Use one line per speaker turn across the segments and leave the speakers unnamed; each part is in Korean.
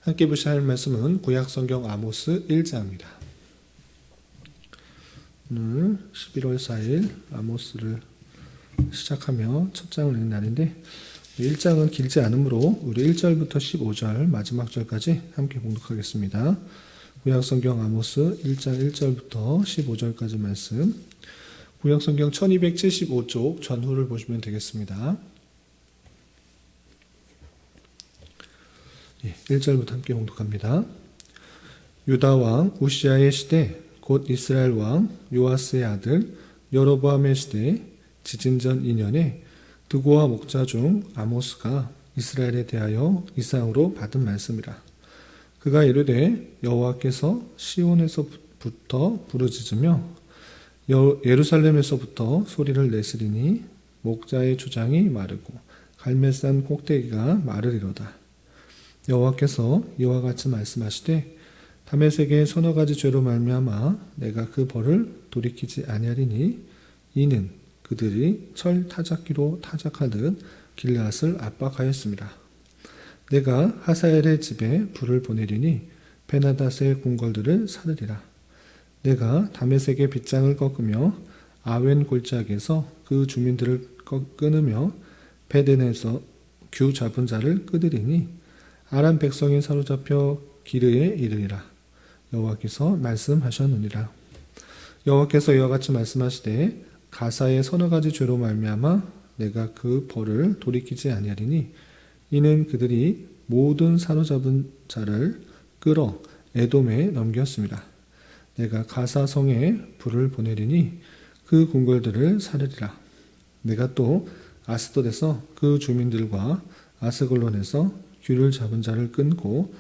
함께 보실 말씀은 구약성경 아모스 1장입니다. 오늘 11월 4일 아모스를 시작하며 첫 장을 읽는 날인데 1장은 길지 않으므로 우리 1절부터 15절 마지막 절까지 함께 봉독하겠습니다. 구약성경 아모스 1장 1절부터 15절까지 말씀, 구약성경 1275쪽 전후를 보시면 되겠습니다. 1절부터 함께 봉독합니다. 유다 왕 우시아의 시대, 곧 이스라엘 왕 요아스의 아들 여로보암의 시대, 지진전 2년에 드고와 목자 중 아모스가 이스라엘에 대하여 이상으로 받은 말씀이라. 그가 이르되 여호와께서 시온에서부터 부르짖으며 예루살렘에서부터 소리를 내시리니 목자의 주장이 마르고 갈멜산 꼭대기가 마르리로다. 여호와께서 이와 같이 말씀하시되 다메섹의 서너 가지 죄로 말미암아 내가 그 벌을 돌이키지 아니하리니 이는 그들이 철 타작기로 타작하듯 길앗을 압박하였습니다. 내가 하사엘의 집에 불을 보내리니 베나닷의 궁궐들을 사르리라. 내가 다메섹의 빗장을 꺾으며 아웬 골짜기에서 그 주민들을 끊으며 베덴에서 규 잡은 자를 끄드리니 아람 백성이 사로잡혀 기르에 이르리라. 여호와께서 말씀하셨느니라. 여호와께서 이와 같이 말씀하시되 가사의 서너 가지 죄로 말미암아 내가 그 벌을 돌이키지 아니하리니 이는 그들이 모든 사로잡은 자를 끌어 에돔에 넘겼습니다. 내가 가사 성에 불을 보내리니 그 궁궐들을 사르리라. 내가 또 아스돗에서 그 주민들과 아스글론에서 규를 잡은 자를 끊고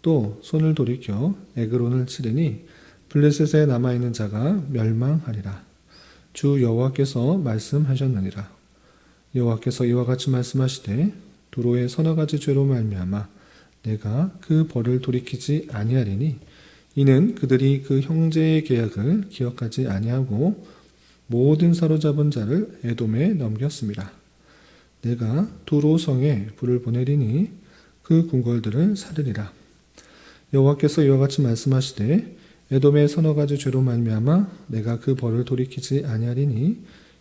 또 손을 돌이켜 에그론을 치르니 블레셋에 남아있는 자가 멸망하리라. 주 여호와께서 말씀하셨느니라. 여호와께서 이와 같이 말씀하시되 두로의 서너 가지 죄로 말미암아 내가 그 벌을 돌이키지 아니하리니 이는 그들이 그 형제의 계약을 기억하지 아니하고 모든 사로잡은 자를 에돔에 넘겼습니다. 내가 두로 성에 불을 보내리니 그 궁궐들을 사르리라. 여호와께서 이와 같이 말씀하시되 에돔의 서너 가지 죄로 말미암아 내가 그 벌을 돌이키지 아니하리니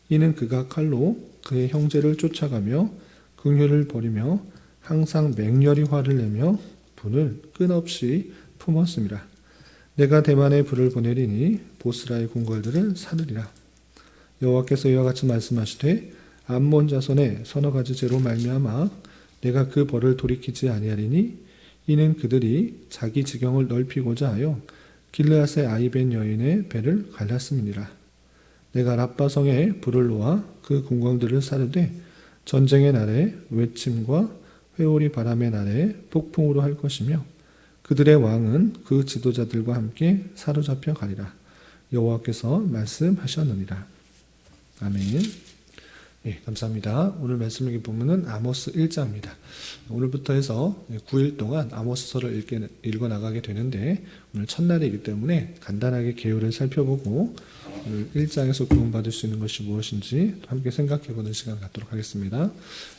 이는 그가 칼로 그의 형제를 쫓아가며 긍휼을 버리며 항상 맹렬히 화를 내며 분을 끝없이 품었습니다. 내가 대만에 불을 보내리니 보스라의 궁궐들을 사르리라. 여호와께서 이와 같이 말씀하시되 암몬 자손의 서너 가지 죄로 말미암아 내가 그 벌을 돌이키지 아니하리니 이는 그들이 자기 지경을 넓히고자 하여 길르앗의 아이벤 여인의 배를 갈랐음이니라. 내가 랍바성에 불을 놓아 그 궁궐들을 사르되 전쟁의 날에 외침과 회오리 바람의 날에 폭풍으로 할 것이며 그들의 왕은 그 지도자들과 함께 사로잡혀 가리라. 여호와께서 말씀하셨느니라. 아멘. 예, 감사합니다. 오늘 말씀 여기 보면은 아모스 1장입니다. 오늘부터 해서 9일 동안 아모스서를 읽어 나가게 되는데 오늘 첫날이기 때문에 간단하게 개요를 살펴보고 오늘 1장에서 구원받을 수 있는 것이 무엇인지 함께 생각해보는 시간을 갖도록 하겠습니다.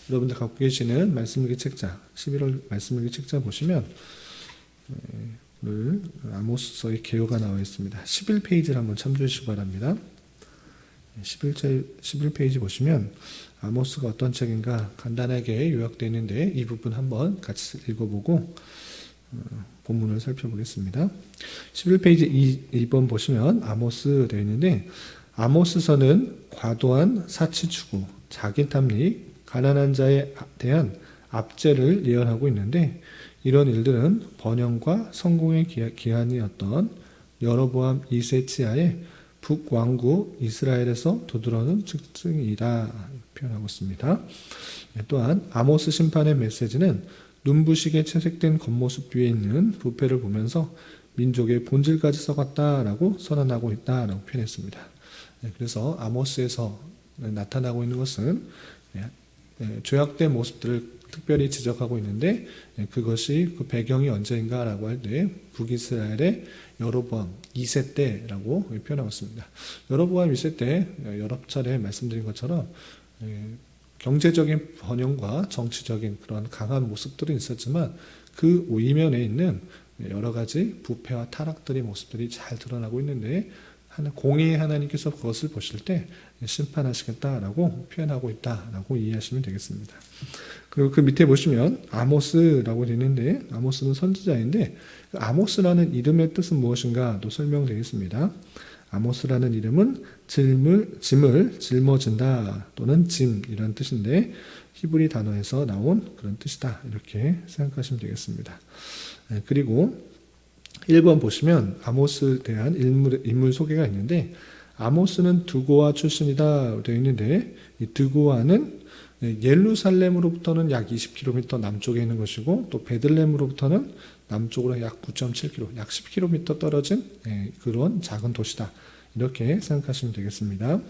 여러분들 갖고 계시는 말씀일기 책자 11월 말씀일기 책자 보시면 오늘 아모스서의 개요가 나와 있습니다. 11페이지를 한번 참조해 주시기 바랍니다. 11페이지 보시면 아모스가 어떤 책인가 간단하게 요약되어 있는데 이 부분 한번 같이 읽어보고 본문을 살펴보겠습니다. 11페이지 2번 보시면 아모스 되어 있는데 아모스서는 과도한 사치추구, 자기탐닉, 가난한 자에 대한 압제를 예언하고 있는데 이런 일들은 번영과 성공의 기한이었던 여로보암 2세 치하의 북왕국 이스라엘에서 두드러는 특징이다 표현하고 있습니다. 또한 아모스 심판의 메시지는 눈부시게 채색된 겉모습 뒤에 있는 부패를 보면서 민족의 본질까지 썩었다라고 선언하고 있다라고 표현했습니다. 그래서 아모스에서 나타나고 있는 것은 죄악된 모습들을 특별히 지적하고 있는데 그것이 그 배경이 언제인가라고 할 때 북이스라엘의 여로보암 2세 때라고 표현하고 있습니다. 여로보암 2세 때 여러 차례 말씀드린 것처럼 경제적인 번영과 정치적인 그런 강한 모습들은 있었지만 그 이면에 있는 여러 가지 부패와 타락들의 모습들이 잘 드러나고 있는데 공의의 하나님께서 그것을 보실 때 심판하시겠다라고 표현하고 있다라고 이해하시면 되겠습니다. 그리고 그 밑에 보시면 아모스라고 되어 있는데 아모스는 선지자인데 아모스라는 이름의 뜻은 무엇인가도 설명되어 있습니다. 아모스라는 이름은 짐을 짊어진다 또는 짐 이런 뜻인데 히브리 단어에서 나온 그런 뜻이다 이렇게 생각하시면 되겠습니다. 그리고 1번 보시면 아모스에 대한 인물 소개가 있는데 아모스는 드고아 출신이다 되어 있는데 이 드고아는 예루살렘으로부터는 약 20km 남쪽에 있는 것이고 또 베들레헴으로부터는 남쪽으로 약 9.7km, 약 10km 떨어진 그런 작은 도시다. 이렇게 생각하시면 되겠습니다.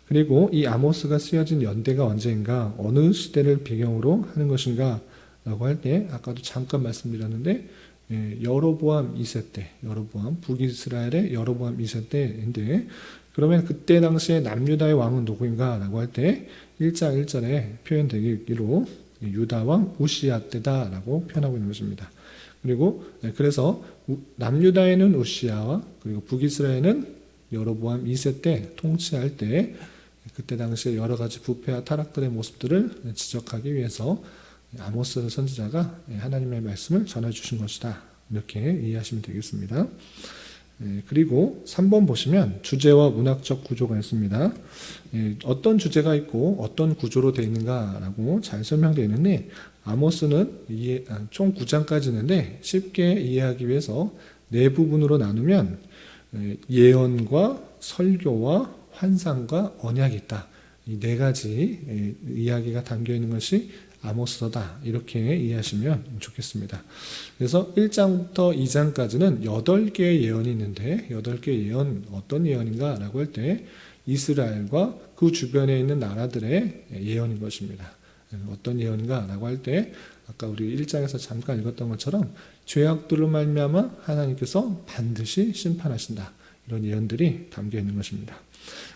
그리고 이 아모스가 쓰여진 연대가 언제인가, 어느 시대를 배경으로 하는 것인가 라고 할 때 아까도 잠깐 말씀드렸는데 여로보암 2세 때, 북이스라엘의 여로보암 2세 때인데 그러면 그때 당시에 남유다의 왕은 누구인가 라고 할 때 1장 1절에 표현되기로 유다 왕 우시야 때다라고 표현하고 있는 것입니다. 그리고 그래서 남유다에는 우시야와 그리고 북이스라엘은 여로보암 2세 때 통치할 때 그때 당시에 여러 가지 부패와 타락들의 모습들을 지적하기 위해서 아모스 선지자가 하나님의 말씀을 전해주신 것이다. 이렇게 이해하시면 되겠습니다. 그리고 3번 보시면 주제와 문학적 구조가 있습니다. 어떤 주제가 있고 어떤 구조로 되어 있는가라고 잘 설명되어 있는데 아모스는 총 9장까지 있는데 쉽게 이해하기 위해서 네 부분으로 나누면 예언과 설교와 환상과 언약이 있다. 이 네 가지 이야기가 담겨 있는 것이 아모스서다. 이렇게 이해하시면 좋겠습니다. 그래서 1장부터 2장까지는 8개의 예언이 있는데 8개의 예언 어떤 예언인가 라고 할 때 이스라엘과 그 주변에 있는 나라들의 예언인 것입니다. 어떤 예언인가 라고 할 때 아까 우리 1장에서 잠깐 읽었던 것처럼 죄악들로 말미암아 하나님께서 반드시 심판하신다. 이런 예언들이 담겨 있는 것입니다.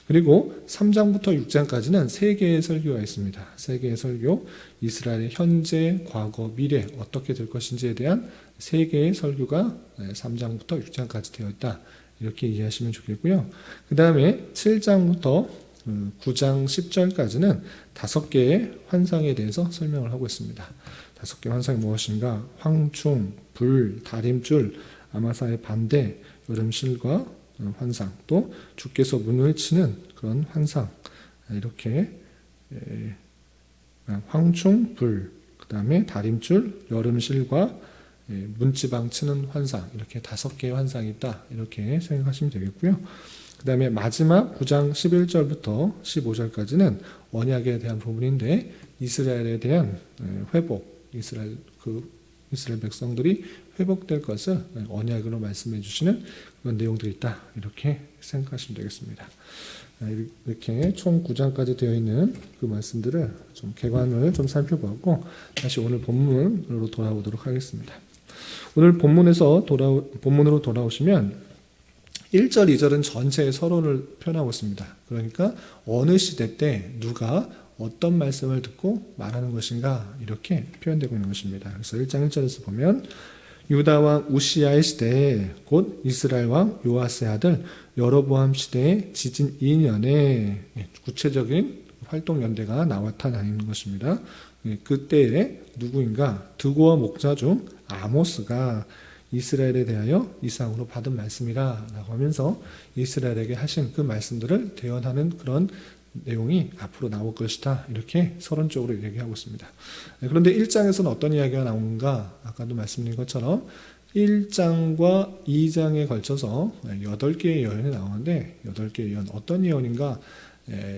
그리고 3장부터 6장까지는 3개의 설교가 있습니다. 3개의 설교, 이스라엘의 현재, 과거, 미래 어떻게 될 것인지에 대한 3개의 설교가 3장부터 6장까지 되어 있다. 이렇게 이해하시면 좋겠고요. 그 다음에 7장부터 9장 10절까지는 5개의 환상에 대해서 설명을 하고 있습니다. 5개의 환상이 무엇인가? 황충, 불, 다림줄, 아마사의 반대, 여름실과 환상, 또 주께서 문을 치는 그런 환상, 이렇게 황충, 불, 그 다음에 다림줄, 여름실과 문지방 치는 환상, 이렇게 5개의 환상이 있다. 이렇게 생각하시면 되겠고요. 그 다음에 마지막 9장 11절부터 15절까지는 언약에 대한 부분인데 이스라엘에 대한 회복, 이스라엘 백성들이 회복될 것을 언약으로 말씀해 주시는 그런 내용들이 있다. 이렇게 생각하시면 되겠습니다. 이렇게 총 9장까지 되어 있는 그 말씀들을 좀 개관을 좀 살펴보고 다시 오늘 본문으로 돌아오도록 하겠습니다. 오늘 본문으로 돌아오시면 1절, 2절은 전체의 서론을 표현하고 있습니다. 그러니까 어느 시대 때 누가 어떤 말씀을 듣고 말하는 것인가 이렇게 표현되고 있는 것입니다. 그래서 1장 1절에서 보면 유다 왕 우시야의 시대에 곧 이스라엘 왕 요아스의 아들 여로보암 시대의 지진 2년에 구체적인 활동 연대가 나타나는 것입니다. 그때에 누구인가? 드고아 목자 중 아모스가 이스라엘에 대하여 이상으로 받은 말씀이라 라고 하면서 이스라엘에게 하신 그 말씀들을 대언하는 그런 내용이 앞으로 나올 것이다. 이렇게 서론적으로 얘기하고 있습니다. 그런데 1장에서는 어떤 이야기가 나오는가? 아까도 말씀드린 것처럼 1장과 2장에 걸쳐서 8개의 예언이 나오는데 8개의 예언 어떤 예언인가?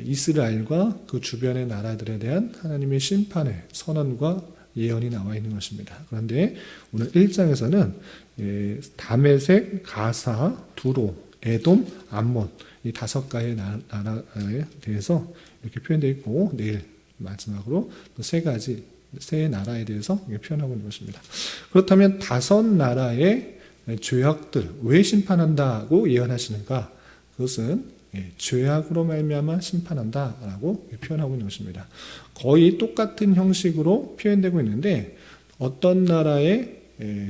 이스라엘과 그 주변의 나라들에 대한 하나님의 심판의 선언과 예언이 나와 있는 것입니다. 그런데 오늘 1장에서는 다메섹, 가사, 두로, 에돔, 암몬 이 5가지 나라에 대해서 이렇게 표현되어 있고 내일 마지막으로 또 3가지 세 나라에 대해서 표현하고 있는 것입니다. 그렇다면 5나라의 죄악들 왜 심판한다고 예언하시는가? 그것은 죄악으로 말미암아 심판한다라고 표현하고 있는 것입니다. 거의 똑같은 형식으로 표현되고 있는데 어떤 나라의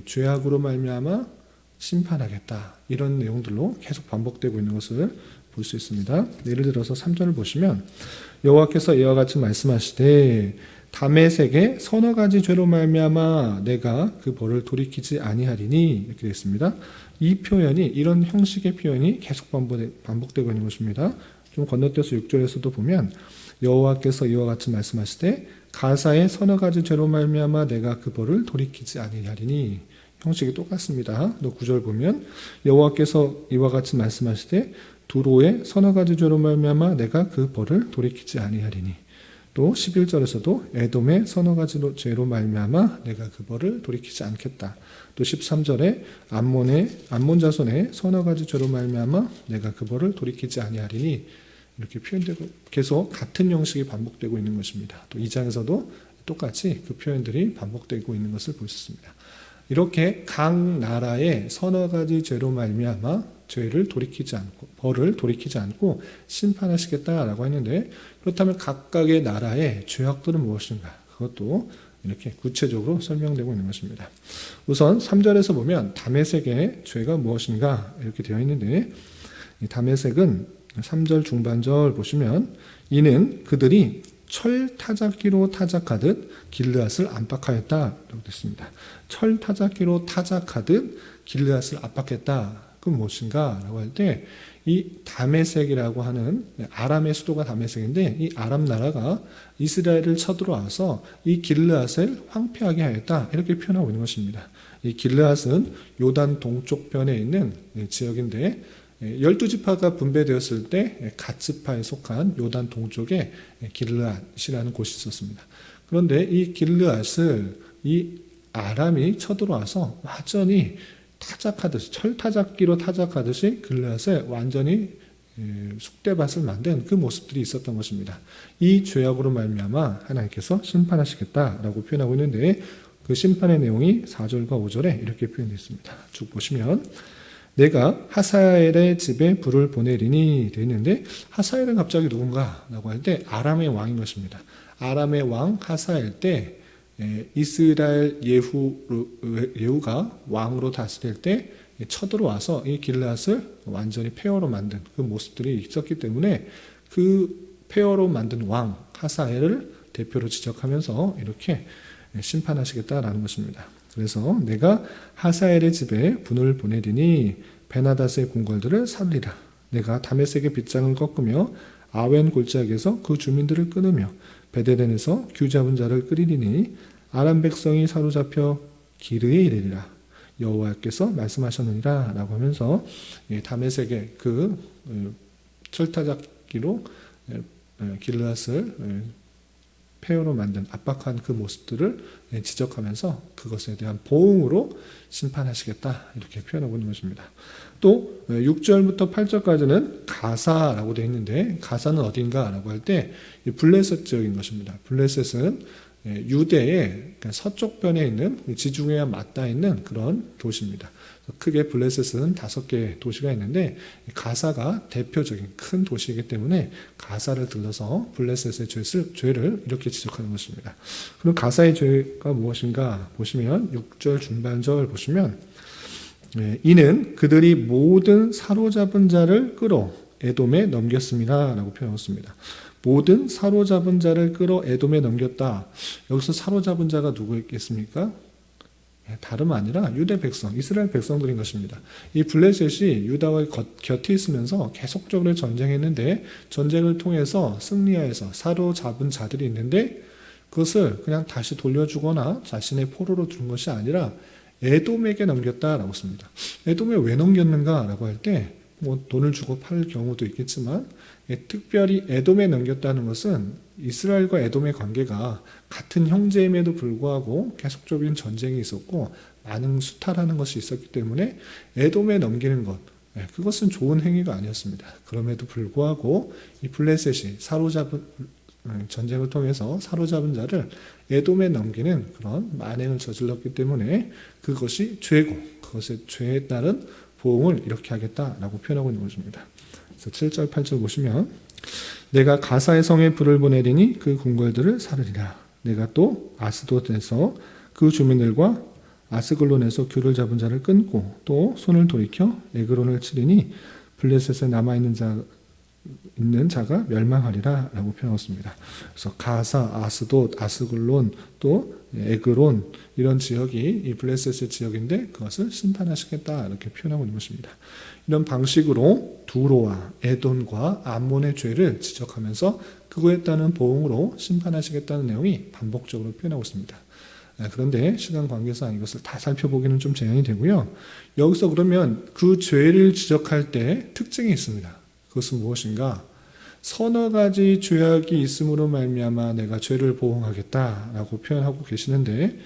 죄악으로 말미암아 심판하겠다 이런 내용들로 계속 반복되고 있는 것을 볼 수 있습니다. 예를 들어서 3절을 보시면 여호와께서 이와 같이 말씀하시되 다메섹의 서너 가지 죄로 말미암아 내가 그 벌을 돌이키지 아니하리니 이렇게 되어 있습니다. 이 표현이 이런 형식의 표현이 계속 반복되고 있는 것입니다. 좀 건너뛰어서 6절에서도 보면 여호와께서 이와 같이 말씀하시되 가사의 서너 가지 죄로 말미암아 내가 그 벌을 돌이키지 아니하리니 형식이 똑같습니다. 또 9절 보면 여호와께서 이와 같이 말씀하시되 두로의 서너 가지 죄로 말미암아 내가 그 벌을 돌이키지 아니하리니 또 11절에서도 에돔의 서너 가지 죄로 말미암아 내가 그 벌을 돌이키지 않겠다. 또 13절에 암몬 자손의 서너 가지 죄로 말미암아 내가 그 벌을 돌이키지 아니하리니 이렇게 표현되고 계속 같은 형식이 반복되고 있는 것입니다. 또 2장에서도 똑같이 그 표현들이 반복되고 있는 것을 볼 수 있습니다. 이렇게 각 나라의 서너 가지 죄로 말미암아 죄를 돌이키지 않고 벌을 돌이키지 않고 심판하시겠다라고 했는데 그렇다면 각각의 나라의 죄악들은 무엇인가? 그것도 이렇게 구체적으로 설명되고 있는 것입니다. 우선 3절에서 보면 다메섹의 죄가 무엇인가 이렇게 되어 있는데 이 다메섹은 3절 중반절 보시면 이는 그들이 철 타작기로 타작하듯 길르앗을 압박하였다라고 됐습니다. 철 타작기로 타작하듯 길르앗을 압박했다. 그건 무엇인가? 라고 할 때 이 다메섹이라고 하는 아람의 수도가 다메섹인데 이 아람 나라가 이스라엘을 쳐들어와서 이 길르앗을 황폐하게 하였다. 이렇게 표현하고 있는 것입니다. 이 길르앗은 요단 동쪽변에 있는 지역인데 12지파가 분배되었을 때 갓지파에 속한 요단 동쪽에 길르앗이라는 곳이 있었습니다. 그런데 이 길르앗을 이 아람이 쳐들어와서 완전히 타작하듯이 철타작기로 타작하듯이 길르앗을 완전히 쑥대밭을 만든 그 모습들이 있었던 것입니다. 이 죄악으로 말미암아 하나님께서 심판하시겠다라고 표현하고 있는데 그 심판의 내용이 4절과 5절에 이렇게 표현되어 있습니다. 쭉 보시면 내가 하사엘의 집에 불을 보내리니 되어 있는데 하사엘은 갑자기 누군가? 라고 할 때 아람의 왕인 것입니다. 아람의 왕 하사엘 때 이스라엘 예후가 왕으로 다스릴 때 쳐들어와서 이 길르앗을 완전히 폐허로 만든 그 모습들이 있었기 때문에 그 폐허로 만든 왕 하사엘을 대표로 지적하면서 이렇게 심판하시겠다라는 것입니다. 그래서 내가 하사엘의 집에 분을 보내리니 베나닷의 궁궐들을 살리라. 내가 다메섹의 빗장을 꺾으며 아웬 골짜기에서 그 주민들을 끊으며 베데덴에서 규 잡은 자를 끌이리니 아람 백성이 사로잡혀 기르에 이르리라. 여호와께서 말씀하셨느니라 라고 하면서 다메섹의 그 철타작기로 길르앗을 폐허로 만든 압박한 그 모습들을 지적하면서 그것에 대한 보응으로 심판하시겠다 이렇게 표현하고 있는 것입니다. 또 6절부터 8절까지는 가사라고 되어 있는데 가사는 어딘가라고 할 때 블레셋 지역인 것입니다. 블레셋은 유대의 그러니까 서쪽변에 있는 지중해와 맞닿아 있는 그런 도시입니다. 크게 블레셋은 5개의 도시가 있는데 가사가 대표적인 큰 도시이기 때문에 가사를 들러서 블레셋의 죄를 이렇게 지적하는 것입니다. 그럼 가사의 죄가 무엇인가 보시면 6절 중반절 보시면 이는 그들이 모든 사로잡은 자를 끌어 에돔에 넘겼습니다 라고 표현했습니다. 모든 사로잡은 자를 끌어 에돔에 넘겼다. 여기서 사로잡은 자가 누구겠습니까? 다름 아니라 유대 백성, 이스라엘 백성들인 것입니다. 이 블레셋이 유다와 곁에 있으면서 계속적으로 전쟁했는데 전쟁을 통해서 승리하여서 사로잡은 자들이 있는데 그것을 그냥 다시 돌려주거나 자신의 포로로 둔 것이 아니라 에돔에게 넘겼다라고 씁니다. 에돔에 왜 넘겼는가라고 할 때 뭐 돈을 주고 팔 경우도 있겠지만 특별히 에돔에 넘겼다는 것은 이스라엘과 에돔의 관계가 같은 형제임에도 불구하고 계속적인 전쟁이 있었고 많은 수탈하는 것이 있었기 때문에 에돔에 넘기는 것 그것은 좋은 행위가 아니었습니다. 그럼에도 불구하고 이 블레셋이 전쟁을 통해서 사로잡은 자를 에돔에 넘기는 그런 만행을 저질렀기 때문에 그것이 죄고 그것의 죄에 따른 보응을 이렇게 하겠다라고 표현하고 있는 것입니다. 그래서 7절, 8절 보시면 내가 가사의 성에 불을 보내리니 그 궁궐들을 사르리라. 내가 또 아스돗에서 그 주민들과 아스글론에서 귤을 잡은 자를 끊고 또 손을 돌이켜 에그론을 치리니 블레셋에 남아있는 자가 멸망하리라 라고 표현했습니다. 그래서 가사, 아스돗, 아스글론, 또 에그론 이런 지역이 이 블레셋의 지역인데 그것을 심판하시겠다 이렇게 표현하고 있는 것입니다. 이런 방식으로 두로와 에돔과 암몬의 죄를 지적하면서 그거에 따른 보응으로 심판하시겠다는 내용이 반복적으로 표현하고 있습니다. 그런데 시간 관계상 이것을 다 살펴보기는 좀 제한이 되고요. 여기서 그러면 그 죄를 지적할 때 특징이 있습니다. 그것은 무엇인가? 서너 가지 죄악이 있음으로 말미암아 내가 죄를 보응하겠다라고 표현하고 계시는데,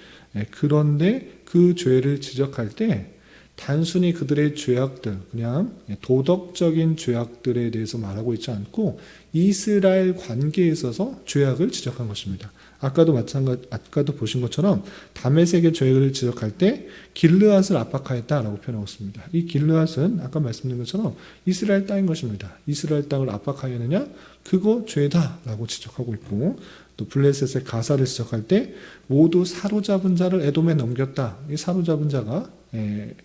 그런데 그 죄를 지적할 때 단순히 그들의 죄악들, 그냥 도덕적인 죄악들에 대해서 말하고 있지 않고 이스라엘 관계에 있어서 죄악을 지적한 것입니다. 아까도 보신 것처럼 다메섹의 죄를 지적할 때 길르앗을 압박하였다라고 표현하고 있습니다. 이 길르앗은 아까 말씀드린 것처럼 이스라엘 땅인 것입니다. 이스라엘 땅을 압박하였느냐? 그거 죄다라고 지적하고 있고, 또 블레셋의 가사를 지적할 때 모두 사로잡은 자를 에돔에 넘겼다. 이 사로잡은 자가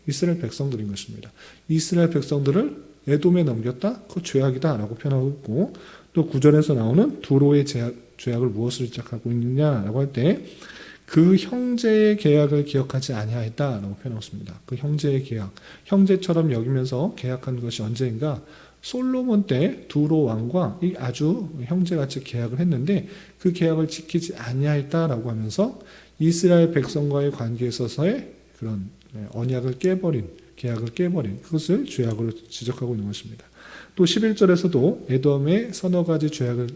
이스라엘 백성들인 것입니다. 이스라엘 백성들을 에돔에 넘겼다? 그 죄악이다라고 표현하고 있고, 또 9절에서 나오는 두로의 죄악을 무엇을 지적하고 있느냐라고 할 때 그 형제의 계약을 기억하지 아니하였다라고 표현했습니다. 그 형제의 계약, 형제처럼 여기면서 계약한 것이 언제인가? 솔로몬 때 두로 왕과 아주 형제같이 계약을 했는데 그 계약을 지키지 아니하였다라고 하면서 이스라엘 백성과의 관계에 있어서의 그런 언약을 깨버린, 계약을 깨버린 그것을 죄악으로 지적하고 있는 것입니다. 또 11절에서도 에돔의 서너 가지 죄악을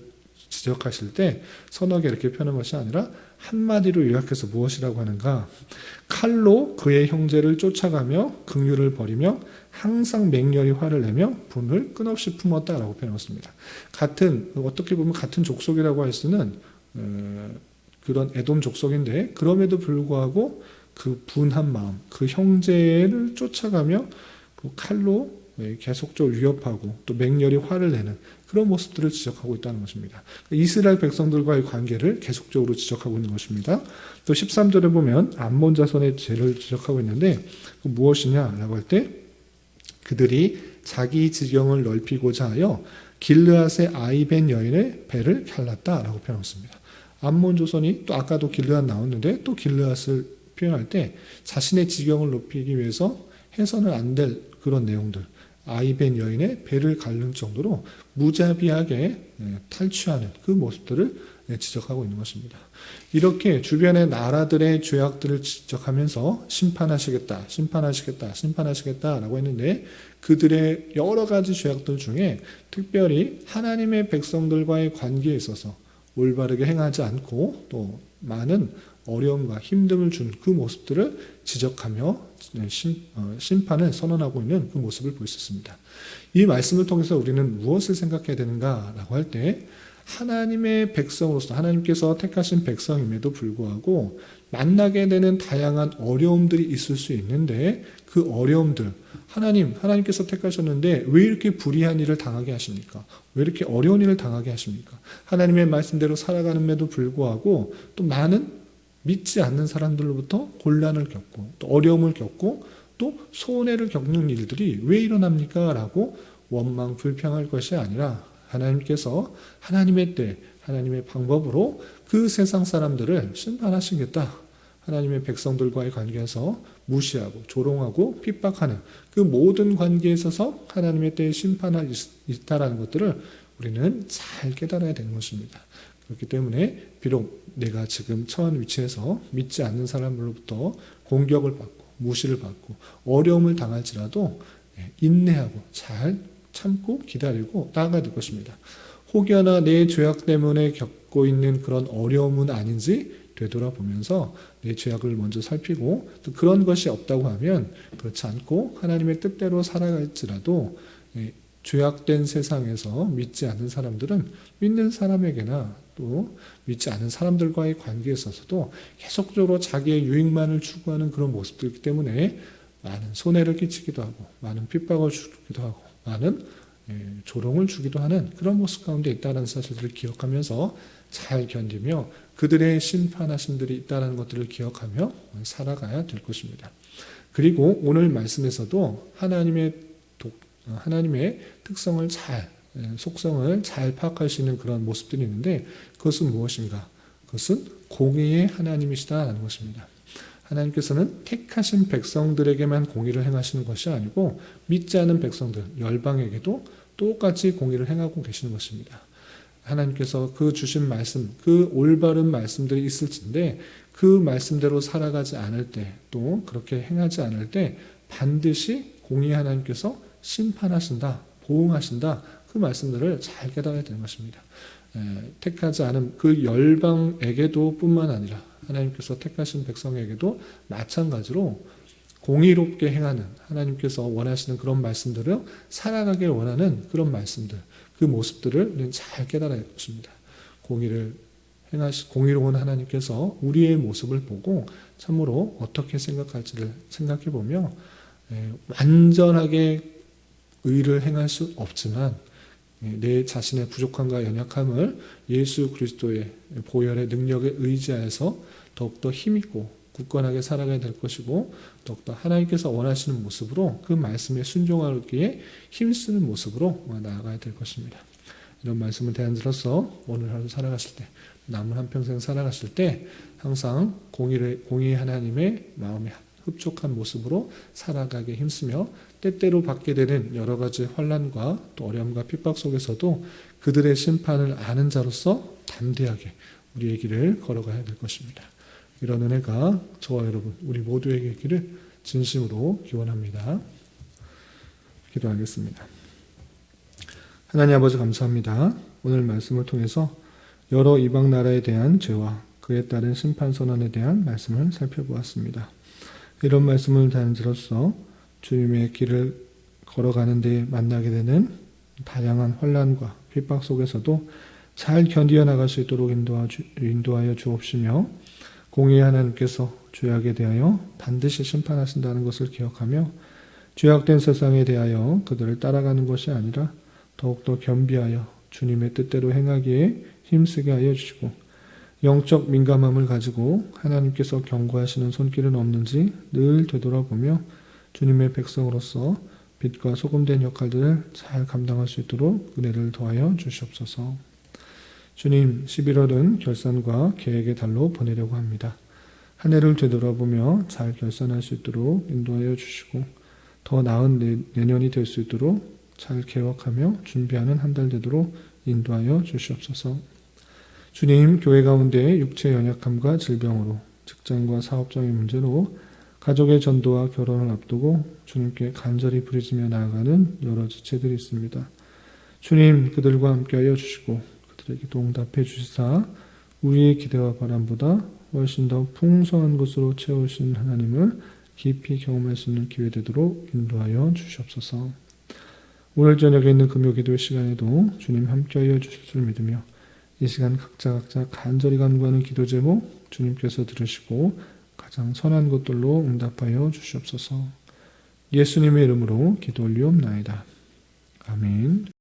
지적하실 때 서너 개 이렇게 표현한 것이 아니라 한마디로 요약해서 무엇이라고 하는가? 칼로 그의 형제를 쫓아가며 긍휼을 버리며 항상 맹렬히 화를 내며 분을 끝없이 품었다라고 표현했습니다. 어떻게 보면 같은 족속이라고 할 수는 그런 에돔 족속인데 그럼에도 불구하고 그 분한 마음, 그 형제를 쫓아가며 그 칼로 계속적으로 위협하고 또 맹렬히 화를 내는 그런 모습들을 지적하고 있다는 것입니다. 이스라엘 백성들과의 관계를 계속적으로 지적하고 있는 것입니다. 또 13절에 보면 암몬 자손의 죄를 지적하고 있는데 무엇이냐라고 할 때 그들이 자기 지경을 넓히고자 하여 길르앗의 아이벤 여인의 배를 갈랐다라고 표현했습니다. 암몬 조선이 또 아까도 길르앗 나왔는데 또 길르앗을 표현할 때 자신의 지경을 높이기 위해서 해서는 안 될 그런 내용들, 아이벤 여인의 배를 가른 정도로 무자비하게 탈취하는 그 모습들을 지적하고 있는 것입니다. 이렇게 주변의 나라들의 죄악들을 지적하면서 심판하시겠다라고 했는데 그들의 여러 가지 죄악들 중에 특별히 하나님의 백성들과의 관계에 있어서 올바르게 행하지 않고 또 많은 어려움과 힘듦을 준 그 모습들을 지적하며 심판을 선언하고 있는 그 모습을 볼 수 있습니다. 이 말씀을 통해서 우리는 무엇을 생각해야 되는가라고 할 때 하나님의 백성으로서 하나님께서 택하신 백성임에도 불구하고 만나게 되는 다양한 어려움들이 있을 수 있는데 그 어려움들 하나님께서 택하셨는데 왜 이렇게 불의한 일을 당하게 하십니까? 왜 이렇게 어려운 일을 당하게 하십니까? 하나님의 말씀대로 살아가는데도 불구하고 또 많은 믿지 않는 사람들로부터 곤란을 겪고 또 어려움을 겪고 또 손해를 겪는 일들이 왜 일어납니까? 라고 원망 불평할 것이 아니라 하나님께서 하나님의 때 하나님의 방법으로 그 세상 사람들을 심판하시겠다. 하나님의 백성들과의 관계에서 무시하고 조롱하고 핍박하는 그 모든 관계에 있어서 하나님의 때에 심판이 있다라는 것들을 우리는 잘 깨달아야 되는 것입니다. 그렇기 때문에 비록 내가 지금 처한 위치에서 믿지 않는 사람들로부터 공격을 받고 무시를 받고 어려움을 당할지라도 인내하고 잘 참고 기다리고 나아가야 될 것입니다. 혹여나 내 죄악 때문에 겪고 있는 그런 어려움은 아닌지 되돌아보면서 내 죄악을 먼저 살피고 또 그런 것이 없다고 하면 그렇지 않고 하나님의 뜻대로 살아갈지라도 죄악된 세상에서 믿지 않는 사람들은 믿는 사람에게나 또 믿지 않는 사람들과의 관계에 있어서도 계속적으로 자기의 유익만을 추구하는 그런 모습들이기 때문에 많은 손해를 끼치기도 하고 많은 핍박을 주기도 하고 많은 조롱을 주기도 하는 그런 모습 가운데 있다는 사실들을 기억하면서 잘 견디며 그들의 심판하심들이 있다는 것들을 기억하며 살아가야 될 것입니다. 그리고 오늘 말씀에서도 하나님의 특성을 속성을 잘 파악할 수 있는 그런 모습들이 있는데 그것은 무엇인가? 그것은 공의의 하나님이시다라는 것입니다. 하나님께서는 택하신 백성들에게만 공의를 행하시는 것이 아니고 믿지 않은 백성들, 열방에게도 똑같이 공의를 행하고 계시는 것입니다. 하나님께서 그 주신 말씀, 그 올바른 말씀들이 있을진데 그 말씀대로 살아가지 않을 때, 또 그렇게 행하지 않을 때 반드시 공의 하나님께서 심판하신다, 보응하신다, 그 말씀들을 잘 깨달아야 되는 것입니다. 택하지 않은 그 열방에게도 뿐만 아니라 하나님께서 택하신 백성에게도 마찬가지로 공의롭게 행하는 하나님께서 원하시는 그런 말씀들을 살아가길 원하는 그런 말씀들, 그 모습들을 우리는 잘 깨달아야 할 것입니다. 공의로운 하나님께서 우리의 모습을 보고 참으로 어떻게 생각할지를 생각해 보며 완전하게 의를 행할 수 없지만 내 자신의 부족함과 연약함을 예수 그리스도의 보혈의 능력에 의지하여서 더욱더 힘있고 굳건하게 살아가야 될 것이고 더욱더 하나님께서 원하시는 모습으로 그 말씀에 순종하기에 힘쓰는 모습으로 나아가야 될 것입니다. 이런 말씀을 대안들어서 오늘 하루 살아가실 때 남은 한평생 살아가실 때 항상 공의 하나님의 마음에 흡족한 모습으로 살아가게 힘쓰며 때때로 받게 되는 여러 가지 환난과 또 어려움과 핍박 속에서도 그들의 심판을 아는 자로서 담대하게 우리의 길을 걸어가야 될 것입니다. 이런 은혜가 저와 여러분 우리 모두에게 있기를 진심으로 기원합니다. 기도하겠습니다. 하나님 아버지 감사합니다. 오늘 말씀을 통해서 여러 이방 나라에 대한 죄와 그에 따른 심판 선언에 대한 말씀을 살펴보았습니다. 이런 말씀을 다른지로서 주님의 길을 걸어가는 데 만나게 되는 다양한 환난과 핍박 속에서도 잘 견디어 나갈 수 있도록 인도하여 주옵시며 공의의 하나님께서 죄악에 대하여 반드시 심판하신다는 것을 기억하며 죄악된 세상에 대하여 그들을 따라가는 것이 아니라 더욱더 겸비하여 주님의 뜻대로 행하기에 힘쓰게 하여 주시고 영적 민감함을 가지고 하나님께서 경고하시는 손길은 없는지 늘 되돌아보며 주님의 백성으로서 빛과 소금된 역할들을 잘 감당할 수 있도록 은혜를 더하여 주시옵소서. 주님, 11월은 결산과 계획의 달로 보내려고 합니다. 한 해를 되돌아보며 잘 결산할 수 있도록 인도하여 주시고 더 나은 내년이 될 수 있도록 잘 계획하며 준비하는 한 달 되도록 인도하여 주시옵소서. 주님, 교회 가운데 육체 연약함과 질병으로 직장과 사업장의 문제로 가족의 전도와 결혼을 앞두고 주님께 간절히 부르짖며 나아가는 여러 지체들이 있습니다. 주님, 그들과 함께하여 주시고 그들에게 응답해 주시사 우리의 기대와 바람보다 훨씬 더 풍성한 것으로 채우신 하나님을 깊이 경험할 수 있는 기회 되도록 인도하여 주시옵소서. 오늘 저녁에 있는 금요기도 시간에도 주님 함께하여 주실 줄 믿으며 이 시간 각자 간절히 간구하는 기도 제목 주님께서 들으시고 가장 선한 것들로 응답하여 주시옵소서. 예수님의 이름으로 기도 올리옵나이다. 아멘.